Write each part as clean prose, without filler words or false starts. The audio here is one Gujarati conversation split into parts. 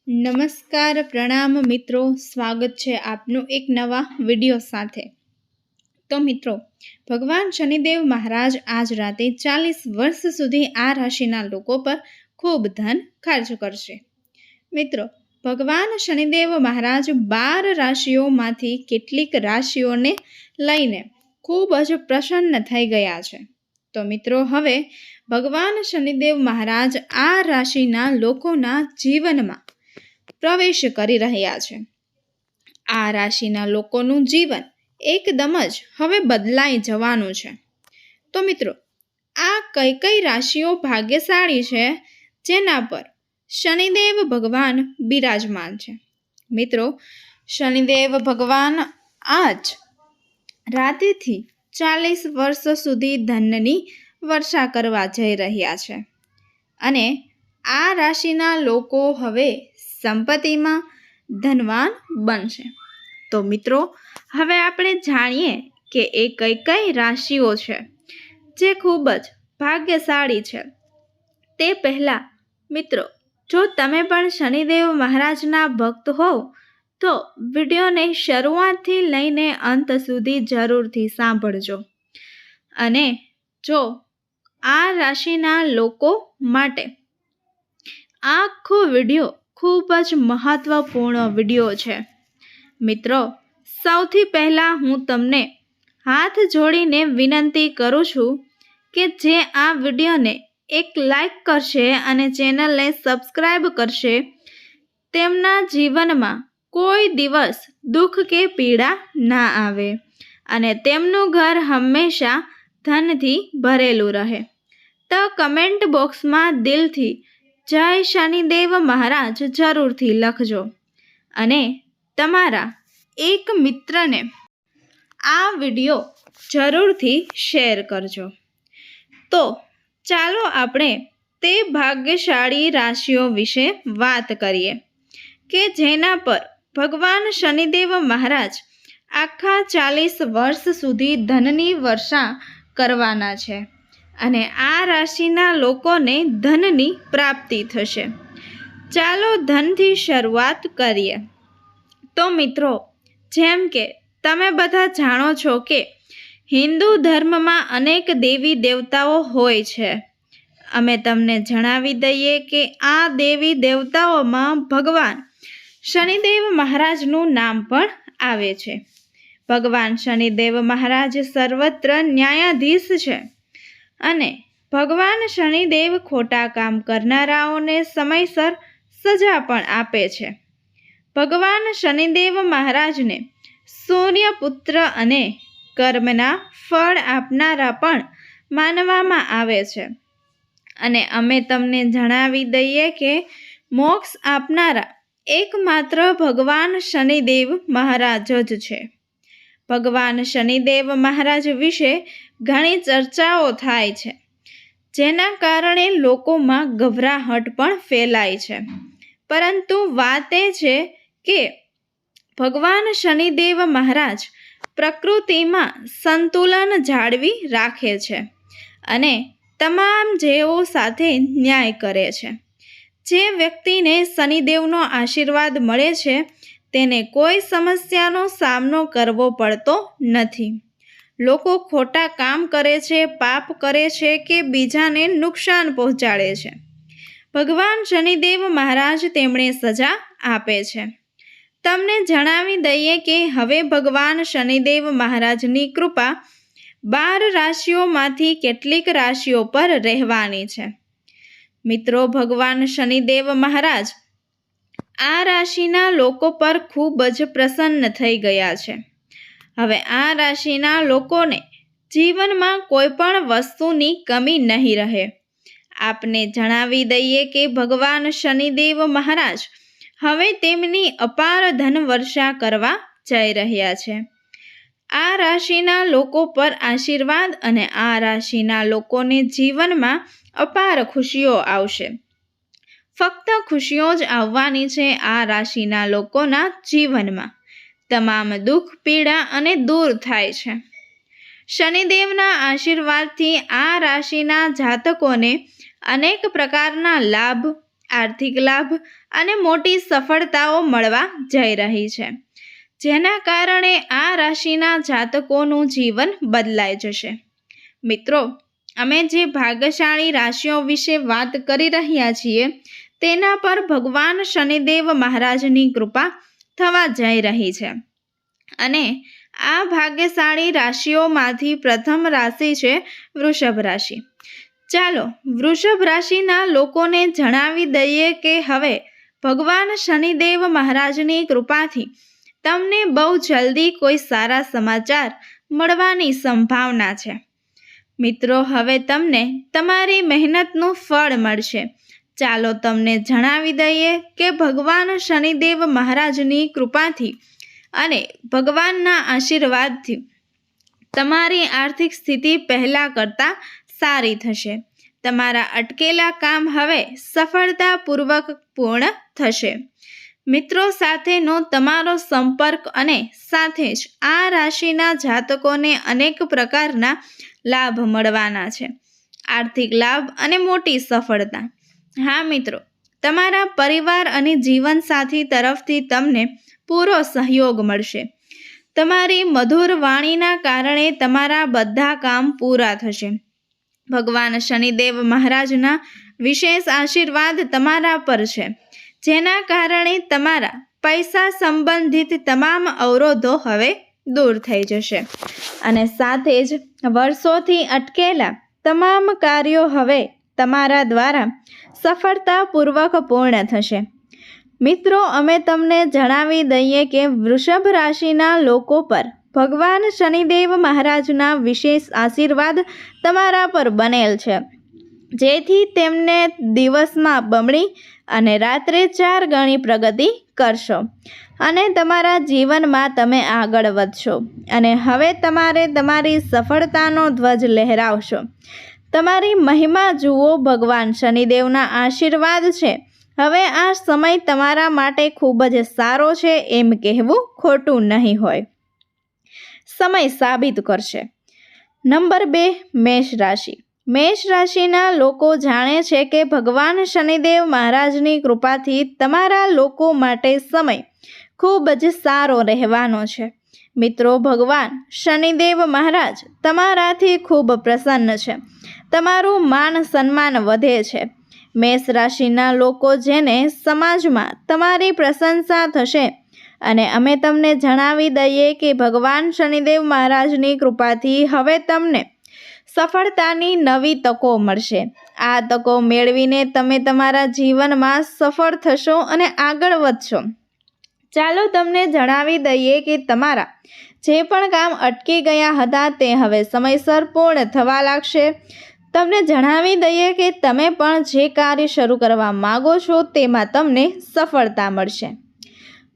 નમસ્કાર પ્રણામ મિત્રો, સ્વાગત છે આપનું એક નવા વિડીયો સાથે। તો મિત્રો, ભગવાન શનિદેવ મહારાજ આજ રાતે 40 વર્ષ સુધી આ રાશિના લોકો પર ખૂબ ધન ખર્ચ કરશે। મિત્રો, ભગવાન શનિદેવ મહારાજ 12 રાશિઓમાંથી કેટલીક રાશિઓને લઈને ખૂબ જ પ્રસન્ન થઈ ગયા છે। તો મિત્રો, હવે ભગવાન શનિદેવ મહારાજ આ રાશિના લોકોના જીવનમાં પ્રવેશ કરી રહ્યા છે। આ રાશિના લોકોનું જીવન એકદમ જ હવે બદલાઈ જવાનું છે। તો મિત્રો, આ કઈ કઈ રાશિઓ ભાગ્યશાળી છે જેના પર શનિદેવ ભગવાન બિરાજમાન છે? મિત્રો, શનિદેવ ભગવાન આજ રાતેથી 40 વર્ષ સુધી ધનની વર્ષા કરવા જઈ રહ્યા છે અને આ રાશિના લોકો હવે સંપત્તિમાં ધનવાન બનશે। તો મિત્રો, હવે આપણે જાણીએ કે એ કઈ કઈ રાશિઓ છે જે ખૂબ જ ભાગ્યશાળી છે। તે પહેલાં મિત્રો, જો તમે પણ શનિદેવ મહારાજના ભક્ત હોવ તો વિડીયોને શરૂઆતથી લઈને અંત સુધી જરૂરથી સાંભળજો અને જો આ રાશિના લોકો માટે આખો વિડીયો ખૂબ જ મહત્વપૂર્ણ વિડીયો છે। મિત્રો, સૌથી પહેલાં હું તમને હાથ જોડીને વિનંતી કરું છું કે જે આ વિડીયોને એક લાઈક કરશે અને ચેનલને સબસ્ક્રાઈબ કરશે, તેમના જીવનમાં કોઈ દિવસ દુઃખ કે પીડા ના આવે અને તેમનું ઘર હંમેશા ધનથી ભરેલું રહે। તો કમેન્ટ બોક્સમાં દિલથી જય શનિદેવ મહારાજ જરૂરથી લખજો અને તમારા એક મિત્રને આ વિડીયો જરૂરથી શેર કરજો। તો ચાલો આપણે તે ભાગ્યશાળી રાશિઓ વિશે વાત કરીએ કે જેના પર ભગવાન શનિદેવ મહારાજ આખા 40 વર્ષ સુધી ધનની વર્ષા કરવાના છે અને આ રાશિના લોકોને ધનની પ્રાપ્તિ થશે। ચાલો ધનથી શરૂઆત કરીએ। તો મિત્રો, જેમ કે તમે બધા જાણો છો કે હિન્દુ ધર્મમાં અનેક દેવી દેવતાઓ હોય છે। અમે તમને જણાવી દઈએ કે આ દેવી દેવતાઓમાં ભગવાન શનિદેવ મહારાજનું નામ પણ આવે છે। ભગવાન શનિદેવ મહારાજ સર્વત્ર ન્યાયાધીશ છે અને ભગવાન શનિદેવ ખોટા કામ કરનારાઓને સમયસર સજા પણ આપે છે। ભગવાન શનિદેવ મહારાજને સૂર્યપુત્ર અને કર્મના ફળ આપનારા પણ માનવામાં આવે છે અને અમે તમને જણાવી દઈએ કે મોક્ષ આપનારા એકમાત્ર ભગવાન શનિદેવ મહારાજ જ છે। ભગવાન શનિદેવ મહારાજ વિશે ઘણી ચર્ચાઓ થાય છે જેના કારણે લોકોમાં ગભરાહટ પણ ફેલાય છે, પરંતુ વાત એ છે કે ભગવાન શનિદેવ મહારાજ પ્રકૃતિમાં સંતુલન જાળવી રાખે છે અને તમામ જીવો સાથે ન્યાય કરે છે। જે વ્યક્તિને શનિદેવનો આશીર્વાદ મળે છે તેને કોઈ સમસ્યાનો સામનો કરવો પડતો નથી। લોકો ખોટા કામ કરે છે, પાપ કરે છે કે બીજાને નુકસાન પહોંચાડે છે, ભગવાન શનિદેવ મહારાજ તેમણે સજા આપે છે। તમને જણાવી દઈએ કે હવે ભગવાન શનિદેવ મહારાજની કૃપા 12 રાશિઓમાંથી કેટલીક રાશિઓ પર રહેવાની છે। મિત્રો, ભગવાન શનિદેવ મહારાજ આ રાશિના લોકો પર ખૂબ જ પ્રસન્ન થઈ ગયા છે। હવે આ રાશિના લોકોને જીવનમાં કોઈ પણ વસ્તુની કમી નહીં રહે। આપને જણાવી દઈએ કે ભગવાન શનિદેવ મહારાજ હવે તેમની અપાર ધન વર્ષા કરવા જઈ રહ્યા છે। આ રાશિના લોકો પર આશીર્વાદ અને આ રાશિના લોકોને જીવનમાં અપાર ખુશીઓ આવશે। ફક્ત ખુશીઓ જ આવવાની છે। આ રાશિના લોકોના જીવનમાં તમામ દુઃખ પીડા અને દૂર થાય છે। શનિદેવના આશીર્વાદથી આ રાશિના જાતકોને અનેક પ્રકારના લાભ આર્થિક લાભ અને મોટી સફળતાઓ મળવા જઈ રહી છે, જેના કારણે આ રાશિના જાતકોનું જીવન બદલાઈ જશે. મિત્રો, અમે જે ભાગ્યશાળી રાશિઓ વિશે વાત કરી રહ્યા છીએ તેના પર ભગવાન શનિદેવ મહારાજની કૃપા થવા જઈ રહી છે. અને આ ભાગ્યશાળી રાશિઓમાંથી પ્રથમ રાશિ છે વૃષભ રાશિ. ચાલો વૃષભ રાશિના લોકોને જણાવી દઈએ કે હવે ભગવાન શનિદેવ મહારાજની કૃપાથી તમને બહુ જલ્દી કોઈ સારા સમાચાર મળવાની સંભાવના છે. મિત્રો, હવે તમને તમારી મહેનતનું ફળ મળશે. ચાલો તમને જણાવી દઈએ કે ભગવાન શનિદેવ મહારાજની કૃપાથી અને ભગવાનના આશીર્વાદથી તમારી આર્થિક સ્થિતિ પહેલાં કરતાં સારી થશે. તમારા અટકેલા કામ હવે સફળતાપૂર્વક પૂર્ણ થશે. મિત્રો સાથેનો તમારો સંપર્ક અને સાથે જ આ રાશિના જાતકોને અનેક પ્રકારના લાભ મળવાના છે. આર્થિક લાભ અને મોટી સફળતા. હા મિત્રો, તમારા પરિવાર અને જીવનસાથી તરફથી તમને પૂરો સહયોગ મળશે. તમારી મધુર વાણીના કારણે તમારા બધા કામ પૂરા થશે. ભગવાન શનિદેવ મહારાજના વિશેષ આશીર્વાદ તમારા પર છે, જેના કારણે તમારા પૈસા સંબંધિત તમામ અવરોધો હવે દૂર થઈ જશે અને સાથે જ વર્ષોથી અટકેલા તમામ કાર્યો હવે તમારા દ્વારા સફળતાપૂર્વક પૂર્ણ થશે. મિત્રો, અમે તમને જણાવી દઈએ કે વૃષભ રાશિના લોકો પર ભગવાન શનિદેવ મહારાજના વિશેષ આશીર્વાદ તમારા પર બનેલ છે, જેથી તેમને દિવસમાં બમણી અને રાત્રે 4 ગણી પ્રગતિ કરશો અને તમારા જીવનમાં તમે આગળ વધશો અને હવે તમારે તમારી સફળતાનો ધ્વજ લહેરાવશો. તમારી મહિમા જુઓ. ભગવાન શનિદેવના આશીર્વાદ છે. હવે આ સમય તમારા માટે ખૂબ જ સારો છે એમ કહેવું ખોટું નહીં હોય. સમય સાબિત કરશે. નંબર 2, મેષ રાશિ. મેષ રાશિના લોકો જાણે છે કે ભગવાન શનિદેવ મહારાજની કૃપાથી તમારા લોકો માટે સમય ખૂબ જ સારો રહેવાનો છે. મિત્રો, ભગવાન શનિદેવ મહારાજ તમારાથી ખૂબ પ્રસન્ન છે. તમારું માન સન્માન વધે છે. મેષ રાશિના લોકો જેને સમાજમાં તમારી પ્રશંસા થશે અને અમે તમને જણાવી દઈએ કે ભગવાન શનિદેવ મહારાજની કૃપાથી હવે તમને સફળતાની નવી તકો મળશે. આ તકો મેળવીને તમે તમારા જીવનમાં સફળ થશો અને આગળ વધશો. ચાલો તમને જણાવી દઈએ કે તમારા જે પણ કામ અટકી ગયા હતા તે હવે સમયસર પૂર્ણ થવા લાગશે. તમને જણાવી દઈએ કે તમે પણ જે કાર્ય શરૂ કરવા માગો છો તેમાં તમને સફળતા મળશે.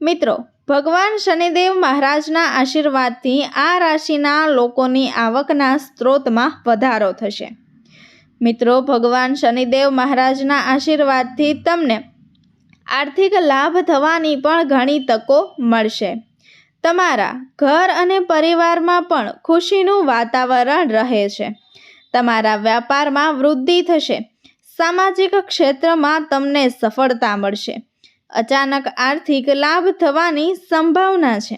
મિત્રો, ભગવાન શનિદેવ મહારાજના આશીર્વાદથી આ રાશિના લોકોની આવકના સ્ત્રોતમાં વધારો થશે. મિત્રો, ભગવાન શનિદેવ મહારાજના આશીર્વાદથી તમને આર્થિક લાભ થવાની પણ ઘણી તકો મળશે. તમારા ઘર અને પરિવારમાં પણ ખુશીનું વાતાવરણ રહે છે. તમારા વ્યાપારમાં વૃદ્ધિ થશે. સામાજિક ક્ષેત્રમાં તમને સફળતા મળશે. અચાનક આર્થિક લાભ થવાની સંભાવના છે.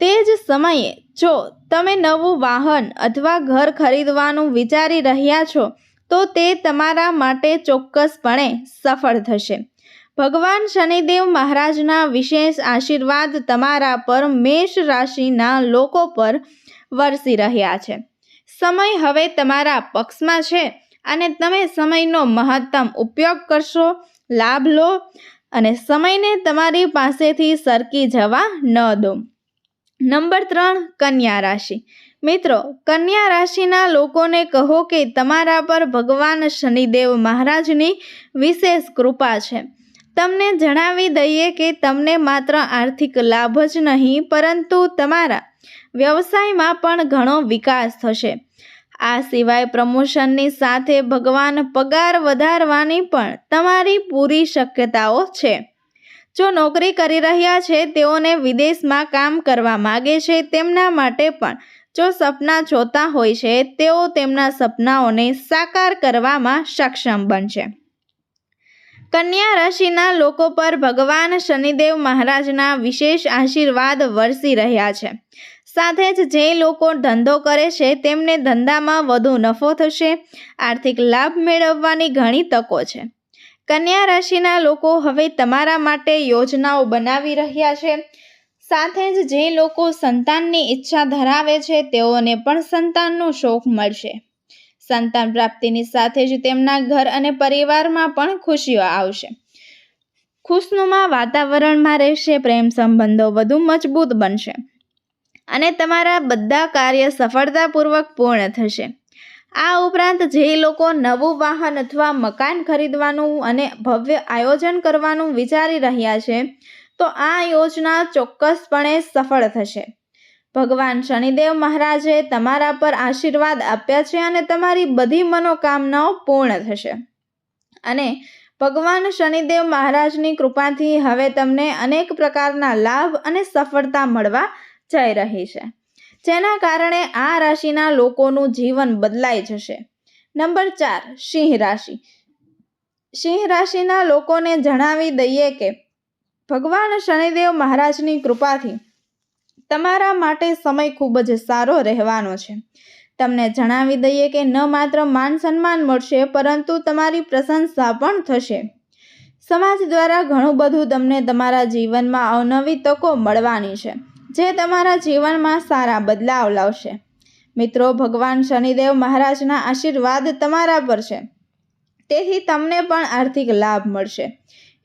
તે જ સમયે જો તમે નવું વાહન અથવા ઘર ખરીદવાનું વિચારી રહ્યા છો તો તે તમારા માટે ચોક્કસપણે સફળ થશે. ભગવાન શનિદેવ મહારાજના વિશેષ આશીર્વાદ તમારા પર મેષ રાશિના લોકો પર વરસી રહ્યા છે. સમય હવે તમારા પક્ષમાં છે અને તમે સમયનો મહત્તમ ઉપયોગ કરશો. લાભ લો અને સમયને તમારી પાસેથી સરકી જવા ન દો. નંબર 3, કન્યા રાશિ. મિત્રો, કન્યા રાશિના લોકોને કહો કે તમારા પર ભગવાન શનિદેવ મહારાજની વિશેષ કૃપા છે. તમને જણાવી દઈએ કે તમને માત્ર આર્થિક લાભ જ નહીં પરંતુ તમારા વ્યવસાયમાં પણ ઘણો વિકાસ થશે. આ સિવાય પ્રમોશનની સાથે ભગવાન પગાર વધારવાની પણ તમારી પૂરી શક્યતાઓ છે. જો નોકરી કરી રહ્યા છે તેઓને વિદેશમાં કામ કરવા માગે છે તેમના માટે પણ જો સપના જોતા હોય છે તેઓ તેમના સપનાઓને સાકાર કરવામાં સક્ષમ બનશે. કન્યા રાશિના લોકો પર ભગવાન શનિદેવ મહારાજના વિશેષ આશીર્વાદ વરસી રહ્યા છે. સાથે જ જે લોકો ધંધો કરે છે તેમને ધંધામાં વધુ નફો થશે. આર્થિક લાભ મેળવવાની ઘણી તકો છે. કન્યા રાશિના લોકો હવે તમારા માટે યોજનાઓ બનાવી રહ્યા છે. સાથે જ જે લોકો સંતાનની ઈચ્છા ધરાવે છે તેઓને પણ સંતાનનો શોખ મળશે. સંતાન પ્રાપ્તિની સાથે જ તેમના ઘર અને પરિવારમાં પણ ખુશીઓ આવશે. ખુશનુમા વાતાવરણમાં રહેશે. પ્રેમ સંબંધો વધુ મજબૂત બનશે અને તમારા બધા કાર્ય સફળતાપૂર્વક પૂર્ણ થશે. આ ઉપરાંત જે લોકો નવું વાહન અથવા મકાન ખરીદવાનું અને ભવ્ય આયોજન કરવાનું વિચારી રહ્યા છે તો આ યોજના ચોક્કસપણે સફળ થશે. ભગવાન શનિદેવ મહારાજે તમારા પર આશીર્વાદ આપ્યા છે અને તમારી બધી મનોકામનાઓ પૂર્ણ થશે. અને ભગવાન શનિદેવ મહારાજની કૃપાથી હવે તમને અનેક પ્રકારના લાભ અને સફળતા મળવા જઈ રહી છે, જેના કારણે આ રાશિના લોકોનું જીવન બદલાઈ જશે. નંબર 4, સિંહ રાશિ. સિંહ રાશિના લોકોને જણાવી દઈએ કે ભગવાન શનિદેવ મહારાજની કૃપાથી તમારા માટે સમય ખૂબ જ સારો રહેવાનો છે. તમને જણાવી દઈએ કે ન માત્ર માન સન્માન મળશે પરંતુ તમારી પ્રશંસા પણ થશે. સમાજ દ્વારા ઘણું બધું તમને તમારા જીવનમાં અવનવી તકો મળવાની છે, જે તમારા જીવનમાં સારા બદલાવ લાવશે. મિત્રો, ભગવાન શનિદેવ મહારાજના આશીર્વાદ તમારા પર છે, તેથી તમને પણ આર્થિક લાભ મળશે.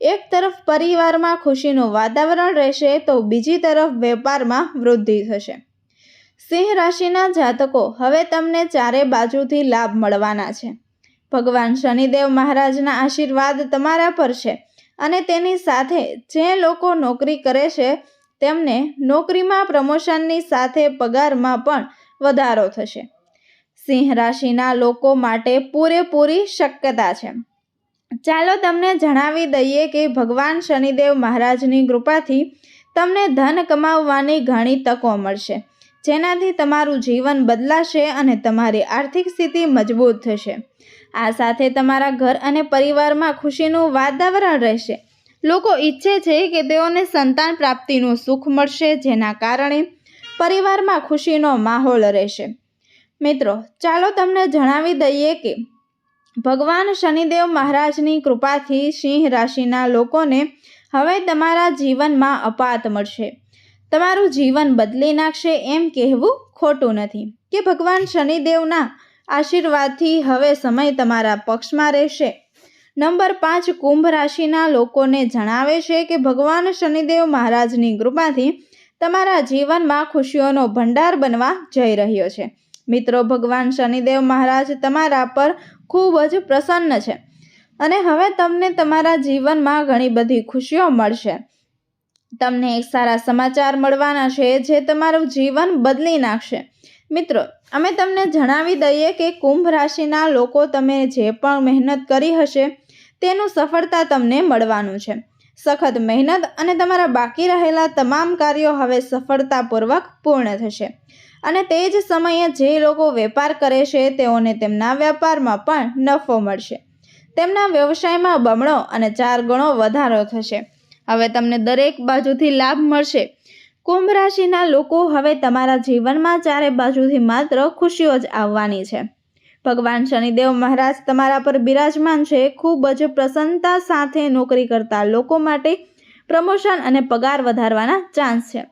એક તરફ પરિવારમાં ખુશીનું વાતાવરણ રહેશે તો બીજી તરફ વેપારમાં વૃદ્ધિ થશે. સિંહ રાશિના જાતકો, હવે તમને ચારે બાજુથી લાભ મળવાના છે. ભગવાન શનિદેવ મહારાજના આશીર્વાદ તમારા પર છે અને તેની સાથે જે લોકો નોકરી કરે છે તેમને નોકરીમાં પ્રમોશનની સાથે પગારમાં પણ વધારો થશે. સિંહ રાશિના લોકો માટે પૂરેપૂરી શક્યતા છે. ચાલો તમને જણાવી દઈએ કે ભગવાન શનિદેવ મહારાજની કૃપાથી તમને ધન કમાવવાની ઘણી તકો મળશે, જેનાથી તમારું જીવન બદલાશે અને તમારી આર્થિક સ્થિતિ મજબૂત થશે. આ સાથે તમારા ઘર અને પરિવારમાં ખુશીનું વાતાવરણ રહેશે. લોકો ઈચ્છે છે કે તેઓને સંતાન પ્રાપ્તિનું સુખ મળશે, જેના કારણે પરિવારમાં ખુશીનો માહોલ રહેશે. મિત્રો, ચાલો તમને જણાવી દઈએ કે ભગવાન શનિદેવ મહારાજની કૃપાથી સિંહ રાશિના લોકોને હવે તમારા જીવનમાં અપાત મળશે. તમારું જીવન બદલી નાખશે એમ કહેવું ખોટું નથી કે ભગવાન શનિદેવના આશીર્વાદથી હવે સમય તમારા પક્ષમાં રહેશે. નંબર 5, કુંભ રાશિના લોકોને જણાવે છે કે ભગવાન શનિદેવ મહારાજની કૃપાથી તમારા જીવનમાં ખુશીઓનો ભંડાર બનવા જઈ રહ્યો છે. મિત્રો, ભગવાન શનિદેવ મહારાજ તમારા પર ખૂબ જ પ્રસન્ન છે અને હવે તમને તમારા જીવનમાં ઘણી બધી ખુશીઓ મળશે. તમને એક સારા સમાચાર મળવાના છે જે તમારું જીવન બદલી નાખશે. મિત્રો, અમે તમને જણાવી દઈએ કે કુંભ રાશિના લોકો, તમે જે પણ મહેનત કરી હશે તેનું સફળતા તમને મળવાનું છે. સખત મહેનત અને તમારા બાકી રહેલા તમામ કાર્યો હવે સફળતાપૂર્વક પૂર્ણ થશે. અને તે જ સમયે જે લોકો વેપાર કરે છે તેઓને તેમના વેપારમાં પણ નફો મળશે. તેમના વ્યવસાયમાં બમણો અને 4 ગણો વધારો થશે. હવે તમને દરેક બાજુથી લાભ મળશે. કુંભ રાશિના લોકો, હવે તમારા જીવનમાં ચારે બાજુથી માત્ર ખુશીઓ જ આવવાની છે. ભગવાન શનિદેવ મહારાજ તમારા પર બિરાજમાન છે. ખૂબ જ પ્રસન્નતા સાથે નોકરી કરતા લોકો માટે પ્રમોશન અને પગાર વધારવાના ચાન્સ છે.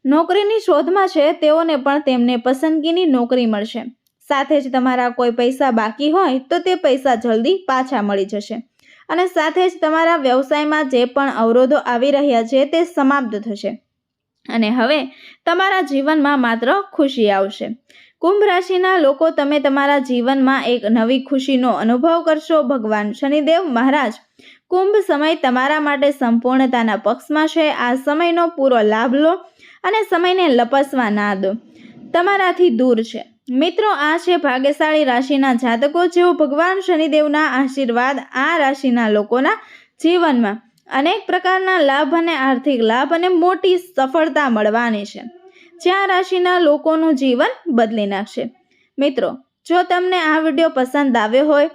નોકરીની શોધમાં છે તેઓને પણ તેમને પસંદગીની નોકરી મળશે. સાથે જ તમારા કોઈ પૈસા બાકી હોય તો તે પૈસા જલ્દી પાછા મળી જશે અને સાથે જ તમારા વ્યવસાયમાં જે પણ અવરોધો આવી રહ્યા છે તે સમાપ્ત થશે અને હવે તમારા જીવનમાં માત્ર ખુશી આવશે. કુંભ રાશિના લોકો, તમે તમારા જીવનમાં એક નવી ખુશીનો અનુભવ કરશો. ભગવાન શનિદેવ મહારાજ કુંભ સમય તમારા માટે સંપૂર્ણતાના પક્ષમાં છે. આ સમયનો પૂરો લાભ લો અને સમયને લપસવા ના દો. તમારાથી દૂર છે. મિત્રો, આ છે ભાગ્યશાળી રાશિના જાતકો જેઓ ભગવાન શનિદેવના આશીર્વાદ આ રાશિના લોકોના જીવનમાં અનેક પ્રકારના લાભ અને આર્થિક લાભ અને મોટી સફળતા મળવાની છે, જ્યાં રાશિના લોકોનું જીવન બદલી નાખશે. મિત્રો, જો તમને આ વિડીયો પસંદ આવ્યો હોય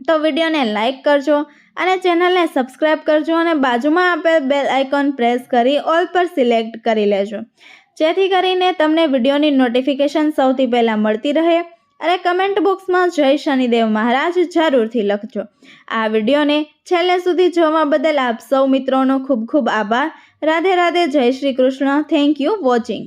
તો વિડીયોને લાઈક કરજો અને ચેનલને સબસ્ક્રાઈબ કરજો અને બાજુમાં આપેલ બેલ આઇકોન પ્રેસ કરી ઓલ પર સિલેક્ટ કરી લેજો, જેથી કરીને તમને વિડીયોની નોટિફિકેશન સૌથી પહેલાં મળતી રહે. અને કમેન્ટ બોક્સમાં જય શનિદેવ મહારાજ જરૂરથી લખજો. આ વિડીયોને છેલ્લે સુધી જોવા બદલ આપ સૌ મિત્રોનો ખૂબ ખૂબ આભાર. રાધે રાધે. જય Shri Krishna. Thank you watching.